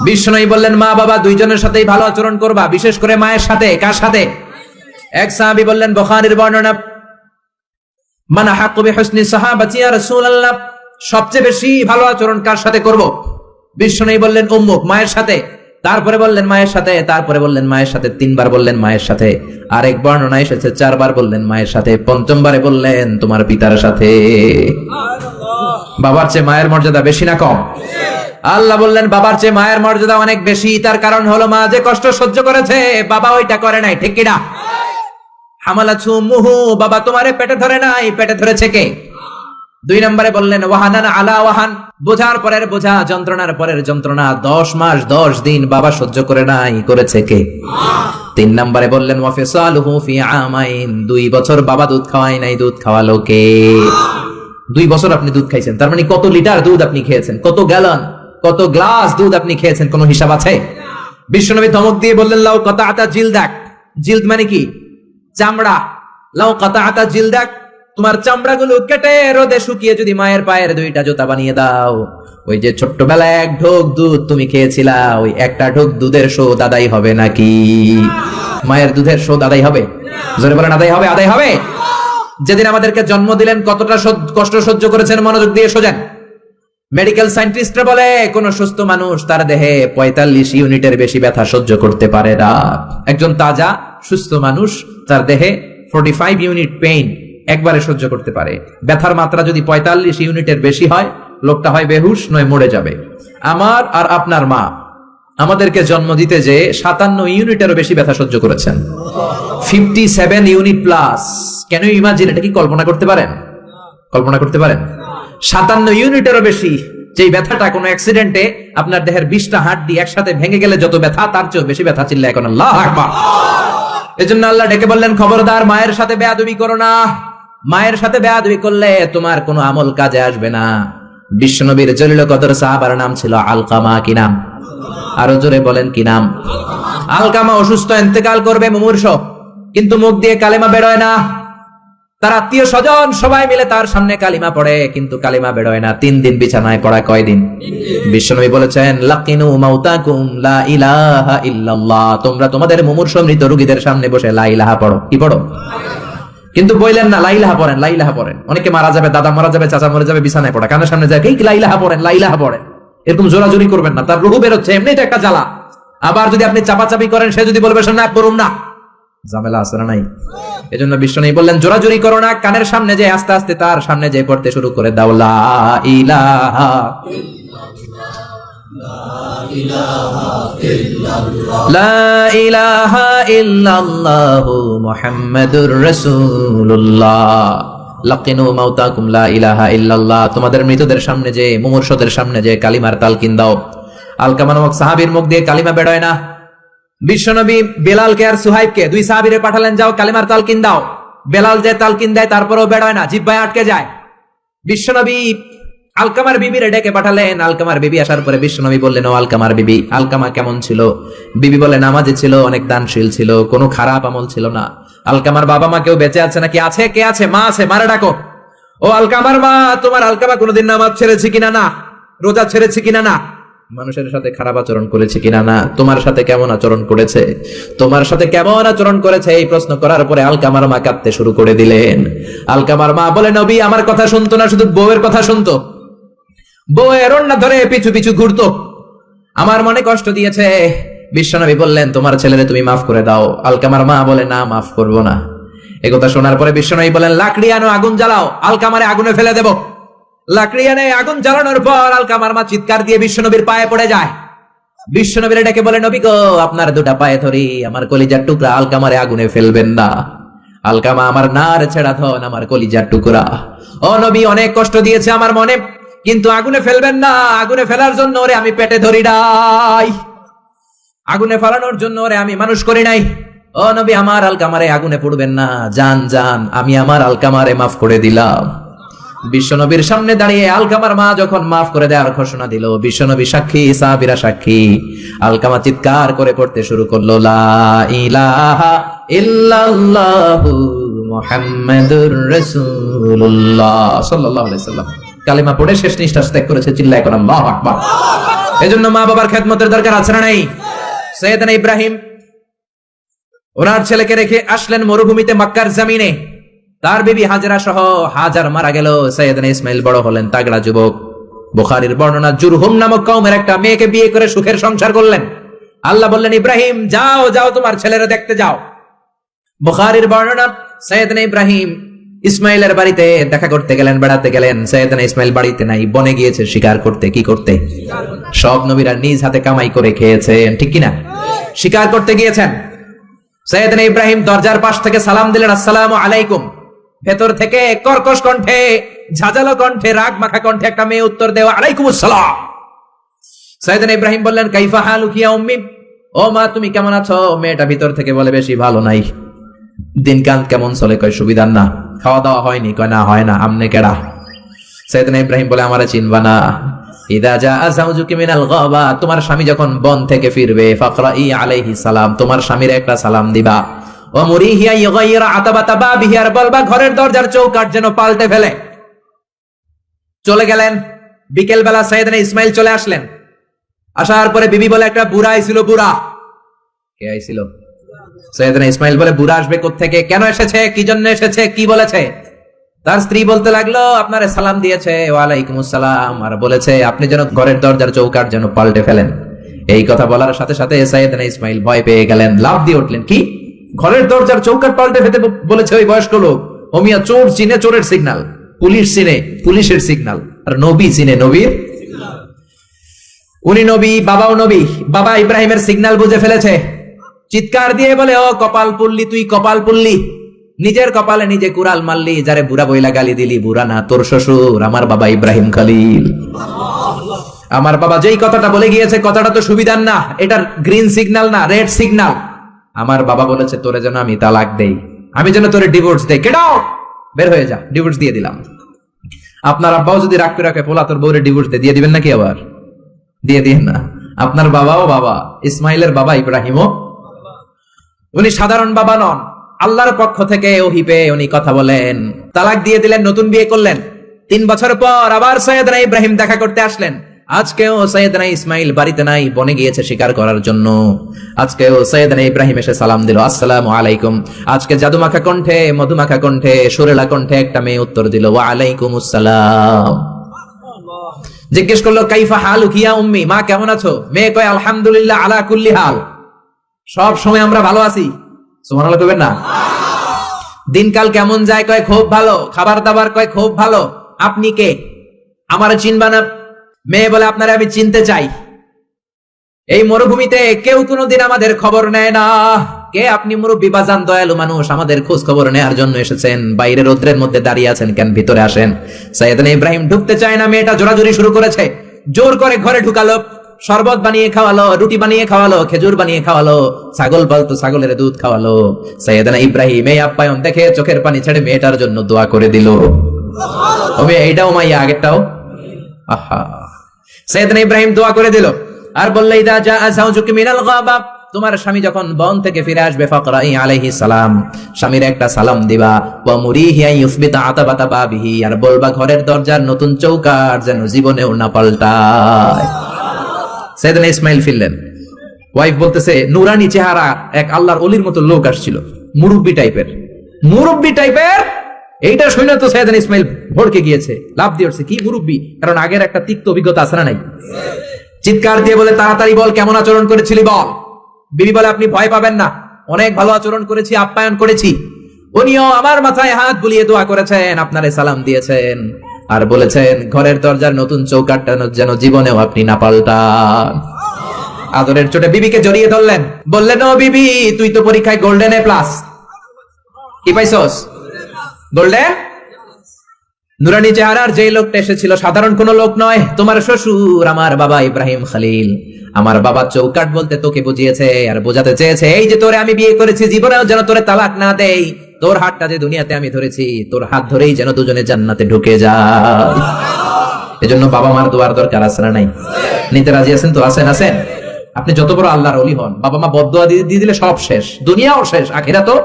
বিষ্ণু বললেন মা বাবা দুইজনের সাথেই ভালো আচরণ করবা, বিশেষ করে মায়ের সাথে। কার সাথে? এক সাহাবী বললেন, বুখারীর বর্ণনা, মান আহাক্কু বিহুসনি সাহাবাতি ইয়া রাসূলুল্লাহ, সবচেয়ে বেশি ভালো আচরণ কার সাথে করব? বিষ্ণু বললেন উম্মুক, মায়ের সাথে। তারপরে বললেন মায়ের সাথে, তারপরে বললেন মায়ের সাথে, তিনবার বললেন মায়ের সাথে। আরেক বর্ণনা এসেছে চারবার বললেন মায়ের সাথে, পঞ্চমবারে বললেন তোমার পিতার সাথে। বাবার চেয়ে মায়ের মর্যাদা বেশি না কম? আল্লাহ বললেন বাবার চেয়ে মায়ের মর্যাদা অনেক বেশি। তার কারণ হলো মা যে কষ্ট সহ্য করেছে বাবা ওইটা করে নাই, ঠিক কিনা? হামালাতহু উম্মুহু, বাবা তোমারে পেটে ধরে নাই, পেটে ধরেছে কে? দুই নম্বরে বললেন ওয়াহানান আলা ওয়াহান, বোঝার পরের বোঝা, যন্ত্রণার পরের যন্ত্রণা 10 মাস 10 দিন বাবা সহ্য করে নাই, করেছে কে? তিন নম্বরে বললেন ওয়াফিসালুহু ফি আমাইন, 2 বছর বাবা দুধ খাওয়াই নাই, দুধ খাওয়ালো কে? 2 বছর আপনি দুধ খাইছেন, তার মানে কত লিটার দুধ আপনি খেয়েছেন, কত গ্যালন, কত গ্লাস দুধ আপনি খেয়েছেন, কোনো হিসাব আছে? বিশ্বনবী ধমক দিয়ে বললেন লাউ কাতাআতা জিলদাক, জিলদ মানে কি? চামড়া। লাউ কাতাআতা জিলদাক, তোমার চামড়াগুলো কেটে রোদে শুকিয়ে যদি মায়ের পায়ের 2টা জুতা বানিয়ে দাও, ওই যে ছোট্টবেলায় 1 ঢোক দুধ তুমি খেয়েছিলা, ওই একটা ঢোক দুধের শোধ আদায় হবে নাকি? মায়ের দুধের শোধ আদায় হবে? জোরে বলেন আদায় হবে? আদায় হবে। যেদিন আমাদেরকে জন্ম দিলেন কতটা কষ্ট সহ্য করেছেন, মনোযোগ দিয়ে শোনেন। মেডিকেল সায়েন্টিস্টরা বলে কোন সুস্থ মানুষ তার দেহে 45 ইউনিটের বেশি ব্যথা সহ্য করতে পারে না। একজন তাজা সুস্থ মানুষ তার দেহে 45 ইউনিট পেইন একবারে সহ্য করতে পারে। ব্যথার মাত্রা যদি 45 ইউনিটের বেশি হয়, লোকটা হয় বেহুশ নয় মরে যাবে। আমার আর আপনার মা আমাদেরকে জন্ম দিতে যে 57 ইউনিটেরও বেশি ব্যথা সহ্য করেছেন, 57 ইউনিট প্লাস। কেন ইমাজিন, এটা কি কল্পনা করতে পারেন? কল্পনা করতে পারেন? 57 ইউনিটেরও বেশি, যেই ব্যথাটা কোনো অ্যাক্সিডেন্টে আপনার দেহের 20টা হাড় একসাথে ভেঙে গেলে যত ব্যথা, তার চেয়েও বেশি ব্যথা। চিল্লা এখন আল্লাহু আকবার। এজন্য আল্লাহ ডেকে বললেন খবরদার মায়ের সাথে বেয়াদবি করো না। মায়ের সাথে বেয়াদবি করলে তোমার কোনো আমল কাজে আসবে না। বিশ্বনবীর জলিল কদর সাহাবার নাম ছিল আলকামা। কি নাম? আরো জোরে বলেন কি নাম? আলকামা অসুস্থ, ইন্তেকাল করবে, মুমূর্ষ, কিন্তু মুখ দিয়ে কালেমা বেরোয় না। তার আত্মীয় স্বজন সবাই মিলে তার সামনে কালিমা পড়ে, কিন্তু কালিমা বেরোয় না। 3 দিন বিছানায় পড়া। কয়দিন? বিশ্বনবী বলেছেন লাকিনু মাউতাকুম লা ইলাহা ইল্লাল্লাহ, তোমরা তোমাদের মুমূর্ষ মৃত রোগীদের সামনে বসে লা ইলাহা পড়ো। কি পড়ো? কিন্তু বললেন না লা ইলাহা পড়েন, লা ইলাহা পড়েন। অনেকে মারা যাবে, দাদা মারা যাবে, চাচা মরে যাবে, বিছানায় পড়া, কানের সামনে যায় লা ইলাহা পড়েন, লা ইলাহা পড়েন। এরকম জোরাজোরি করবেন না, তার রূহ বেরোচ্ছে, এমনিই তো একটা জ্বালা। আবার যদি আপনি চাপাচাপি করেন, সে যদি বলবে শোনা পড়ুন না, ঝামেলা আছে না নাই? এজন্য বিষ্ণু বললেন জোরাজোরি করো না, কানের সামনে যে আস্তে আস্তে তার সামনে যে পড়তে শুরু করে দাও লা ইলাহা লা ইলাহা ইল্লাল্লাহু মুহাম্মাদুর রাসূলুল্লাহ। লাকিনু মাউতাকুম লা ইলাহা ইল্লাল্লাহ, তোমাদের মৃতদের সামনে যে, মুমূর্ষদের সামনে যে কালিমার তালকিন দাও। আলকামা নামক সাহাবীর মুখ দিয়ে কালিমা বেরোয় না। বিশ্বনবী বেলালকে আর সুহাইবকে, 2 সাহাবীরে পাঠালেন, যাও কালিমার তালকিন দাও। বেলাল যে তালকিন দেয় তারপরেও বেরোয় না, জিহ্বায় আটকে যায়। বিশ্বনবী আলকামার বিবিরে ডেকে পাঠালেন। আলকামার বিবি আসার পরে বিশ্বনবী বললেন ও আলকামার বিবি, আলকামা কেমন ছিল? বিবি বলে নামাজি ছিল, অনেক দানশীল ছিল, কোনো খারাপ আমল ছিল না। আলকামার বাবা মা কেউ বেঁচে আছে নাকি? আছে। কে আছে? মা আছে, মারে ডাকো। ও আলকামার মা, তোমার আলকামা কোনোদিন নামাজ ছেড়েছে কিনা? না। রোজা ছেড়েছে কিনা? না। মানুষের সাথে খারাপ আচরণ করেছে কিনা? না। তোমার সাথে কেমন আচরণ করেছে? তোমার সাথে কেমন আচরণ করেছে? এই প্রশ্ন করার পরে আলকামার মা কাঁদতে শুরু করে দিলেন। আলকামার মা বলে নবী আমার কথা শুনতো না, শুধু বউয়ের কথা শুনতো। বউয়ের ওড়না ধরে পিছু পিছু ঘুরতো, আমার মনে কষ্ট দিয়েছে। বিশ্বনবী বললেন তোমার ছেলেরে তুমি মাফ করে দাও। আলকামার মা বলে না, মাফ করবো না। একথা শোনার পরে বিশ্বনবী বলেন লাকড়ি আনো, আগুন জ্বালাও, আলকামারে আগুনে ফেলে দেব। লাকড়ি আনে, আগুন জ্বালানোর পর আলকামার মা চিৎকার দিয়ে বিশ্বনবীর পায়ে পড়ে যায়। বিশ্বনবীর ডেকে বলে নবী গো, আপনার 2টা পায়ে ধরি, আমার কলিজার টুকরা আলকামারে আগুনে ফেলবেন না। আলকামা আমার নার ছেড়া ধন, আমার কলিজার টুকরা। ও নবী অনেক কষ্ট দিয়েছে আমার মনে, কিন্তু আগুনে ফেলবেন না। আগুনে ফেলার জন্য ওরে আমি পেটে ধরি নাই, আগুনে ফেলানোর জন্য ওরে আমি মানুষ করি নাই। ও নবী আমার আলকামারে আগুনে পড়বেন না, জান জান, আমি আমার আলকামারে মাফ করে দিলাম। বিশ্বনবীর সামনে দাঁড়িয়ে আলকামার মা যখন মাফ করে দেওয়ার ঘোষণা দিল, বিশ্বনবী সাক্ষী, সাহাবীরা সাক্ষী। আলকামা চিৎকার করে পড়তে শুরু করলো লা ইলাহা ইল্লাল্লাহু মুহাম্মাদুর রাসূলুল্লাহ সাল্লাল্লাহু আলাইহি ওয়াসাল্লাম। কালিমা পড়ে শেষ নিঃশ্বাস ত্যাগ করেছে। চিল্লায় এখন আল্লাহু আকবার। এজন্য মা বাবার খেদমতের দরকার আছে না নাই? সৈয়দনা ইব্রাহিম ওনার ছেলেকে রেখে আসলেন মরুভূমিতে মক্কার জমিনে। তার বিবি হাজরা সহ হাজার মারা গেল। সৈয়দনা ইসমাইল বড় হলেন, তাগড়া যুবক। বুখারীর বর্ণনা, জুরহুম নামক কওমের একটা মেয়েকে বিয়ে করে সুখের সংসার করলেন। আল্লাহ বললেন, ইব্রাহিম যাও যাও তোমার ছেলেরা দেখতে যাও। বুখারীর বর্ণনা, সৈয়দনা ইব্রাহিম ইসমাইলের বাড়িতে দেখা করতে গেলেন, বেড়াতে গেলেন। সৈয়দনা ইসমাইল বাড়িতে নাই, বনে গিয়েছে শিকার করতে। কি করতে? সব নবীরা নিজ হাতে কামাই করে খেয়েছেন, ঠিক কিনা? শিকার করতে গিয়েছেন। সৈয়দনা ইব্রাহিম দরজার পাশ থেকে সালাম দিলেন, আসসালামু আলাইকুম। ভেতর থেকে কর্কশ কণ্ঠে, ঝাঁঝালো কণ্ঠে, রাগ মাখা কণ্ঠে একটা মেয়ে উত্তর দেওয়া, আলাইকুমুস সালাম। সৈয়দনা ইব্রাহিম বললেন, কাইফা হালুকি ইয়া উম্মি, ও মা তুমি কেমন আছো? মেয়েটা ভিতর থেকে বলে, বেশি ভালো নাই। দিনকাল কেমন চলে? কয় সুবিধার না। খাওয়া দাওয়া হয়নি? কয় না হয় না। আমনে কেডা? সৈয়দনা ইব্রাহিম বলে, আমারে চিনবা না। ইদা জাআ যাওজুকি মিনাল গাবা, তোমার স্বামী যখন বন থেকে ফিরবে, ফাকরাই আলাইহিস সালাম, তোমার স্বামীর একটা সালাম দিবা। ও মুরিহিয়া ইগাইরা আতাবাতা বাবিহি, আর বলবা ঘরের দরজার চৌকাঠ যেন পাল্টে ফেলে। চলে গেলেন। বিকেল বেলা সৈয়দনা ইসমাইল চলে আসলেন। আসার পরে বিবি বলে, একটা বুড়া আইছিল। বুড়া কে আইছিল? সৈয়দনা ইসমাইল বলে, বুড়া আসবে কোত্থেকে? কেন এসেছে? কি জন্য এসেছে? কি বলেছে? তার স্ত্রী বলতে লাগলো, আপনারে সালাম দিয়েছে, ওয়ালাইকুমুস সালাম, আর বলেছে আপনি যেন ঘরের দরজার চৌকাঠ যেন পাল্টে ফেলেন। এই কথা বলার সাথে সাথে সৈয়দনা ইসমাইল ভয় পেয়ে গেলেন, লাফ দিয়ে উঠলেন। কি? ঘরের দরজার চৌকাঠ পাল্টে ফেলতে বলেছে ওই বয়স্ক লোক? ওমিয়া চোর চিনে চোরের সিগন্যাল, পুলিশ চিনে পুলিশের সিগন্যাল, আর নবী চিনে নবীর। উনি নবী, বাবাও নবী। বাবা ইব্রাহিমের সিগন্যাল বুঝে ফেলেছে। চিৎকার দিয়ে বলে, ও কপাল পুল্লি, তুই কপাল পুল্লি, নিজের কপালে নিজে কুড়াল মারলি। যারে বুড়া বইলা গালি দিলি, বুড়া না, তোর শ্বশুর আমার বাবা ইব্রাহিম খলিল। আমার বাবা যেই কথাটা বলে গিয়েছে, কথাটা তো সুবিধার না, এটার গ্রিন সিগন্যাল না, রেড সিগন্যাল। আমার বাবা বলেছে তোরে যেন আমি তালাক দেই, আমি যেন তোরে ডিভোর্স দেই। কেডাও বের হয়ে যা, ডিভোর্স দিয়ে দিলাম। আপনার আব্বাও যদি রাগ করে রাখে, পোলা তোর বউরে ডিভোর্স দিয়ে দিবেন নাকি? আবার দিয়ে দিন না। আপনার বাবাও বাবা, ইসমাইলের বাবা ইব্রাহিমও। উনি সাধারণ বাবা নন, আল্লাহর পক্ষ থেকে ওহী পেয়ে উনি কথা বলেন। তালাক দিয়ে দিলেন, নতুন বিয়ে করলেন। 3 বছর পর আবার সৈয়দনা ইব্রাহিম দেখা করতে আসলেন। আজকেও সৈয়দনা ইসমাইল বাড়িতে নাই, বনে গিয়েছে শিকার করার জন্য। আজকেও সৈয়দনা ইব্রাহিম এসে সালাম দিল, আসসালামু আলাইকুম। আজকে জাদুমাখা কণ্ঠে, মধুমাখা কণ্ঠে, সুরেলা কণ্ঠে একটা মেয়ে উত্তর দিল, ওয়া আলাইকুমুস সালাম। জিজ্ঞেস করলো, কাইফা হালুকি ইয়া উম্মি, মা কেমন আছো? মেয়ে কয়, আলহামদুলিল্লাহ আলা কুল্লি হাল, সব সময় আমরা ভালো আছি। সুবহানাল্লাহ কইবেন না? দিনকাল কেমন যায়? কয় খুব ভালো। খাবার দাবার? কয় খুব ভালো। আপনি কে? আমারে চিনবা না? মেয়ে বলে, আপনারে আমি চিনতে চাই। এই মরুভূমিতে কেউ কোনোদিন আমাদের খবর নেয় না। কে আপনি? মুরব্বী বাজান, দয়ালু মানুষ, আমাদের খোঁজ খবর নেয়ার জন্য এসেছেন। বাইরে রোদ্রের মধ্যে দাঁড়িয়ে আছেন কেন? ভিতরে আসেন। সৈয়দনা ইব্রাহিম ঢুকতে চায় না, মেয়েটা জোরাজুরি শুরু করেছে। জোর করে ঘরে ঢুকালো, শরবত বানিয়ে খাওয়ালো, রুটি বানিয়ে খাওয়ালো, খেজুর বানিয়ে খাওয়ালো, ছাগল পালতো, ছাগলের দুধ খাওয়ালো। সৈয়দনা ইব্রাহিম এই আপ্যায়ন দেখে চোখের পানি ছেড়ে মেয়েটার জন্য দোয়া করে দিল। এইটাও মাইয়া, আগেরটাও। আহা, সৈয়দনা ইব্রাহিম দোয়া করে দিল আর বললে, ইদা জাআ যাওজুকি মিনাল গাবা, তোমার স্বামী যখন বন থেকে ফিরে আসবে, ফাকরাই আলাইহিস সালাম, স্বামীর একটা সালাম দিবা। ওয়া মুরিহি ইউসবিতা আতাবাতা বাবিহি, আর বলবা ঘরের দরজার নতুন চৌকাঠ যেন জীবনেও না পাল্টায়। সৈয়দনা ইসমাইল ফিরলেন। ওয়াইফ বলতেছে, নুরানি চেহারা এক আল্লাহর ওলির মতো লোক আসছিল, মুরব্বি টাইপের। এইটা শুনে তো সৈয়দনা ইসমাইল ভড়কে গিয়েছে, লাফ দিয়ে উঠছে। কি মুরব্বি? কারণ আগের একটা তিক্ত অভিজ্ঞতা আছে না নাই? চিৎকার দিয়ে বলে, তাড়াতাড়ি বল, কেমন আচরণ করেছিলি বল। বিবি বলে, আপনি ভয় পাবেন না, অনেক ভালো আচরণ করেছি, আপ্যায়ন করেছি। উনিও আমার মাথায় হাত বুলিয়ে দোয়া করেছেন, আপনারে সালাম দিয়েছেন, আর বলেছেন ঘরের দরজার নতুন চৌকাঠটা যেন জীবনেও আপনি না পাল্টান। আদরের চোটে বিবিকে জড়িয়ে ধরলেন, বললেন, ও বিবি, তুই তো পরীক্ষায় গোল্ডেন এ প্লাস। কি পাইছস? গোল্ডেন। নুরানি চেহারার যে লোকটা এসেছিল সাধারণ কোন লোক নয়, তোমার শ্বশুর আমার বাবা ইব্রাহিম খলিল। আমার বাবা চৌকাঠ বলতে তোকে বুঝিয়েছে আর বোঝাতে চেয়েছে, এই যে তোরে আমি বিয়ে করেছি, জীবনেও যেন তোরে তালাক না দেই। তোর হাতটা যে দুনিয়াতে আমি ধরেছি, তোর হাত ধরেই যেন দুজনে জান্নাতে ঢুকে যায়। এজন্য বাবা মার দোয়ার দরকার আছে না নাই? নিতে রাজি আছেন তো? আছেন। আপনি যত বড় আল্লাহর ওলি হন, বাবা মা বদদোয়া দিয়ে দিলে সব শেষ, দুনিয়াও শেষ, আখিরাতও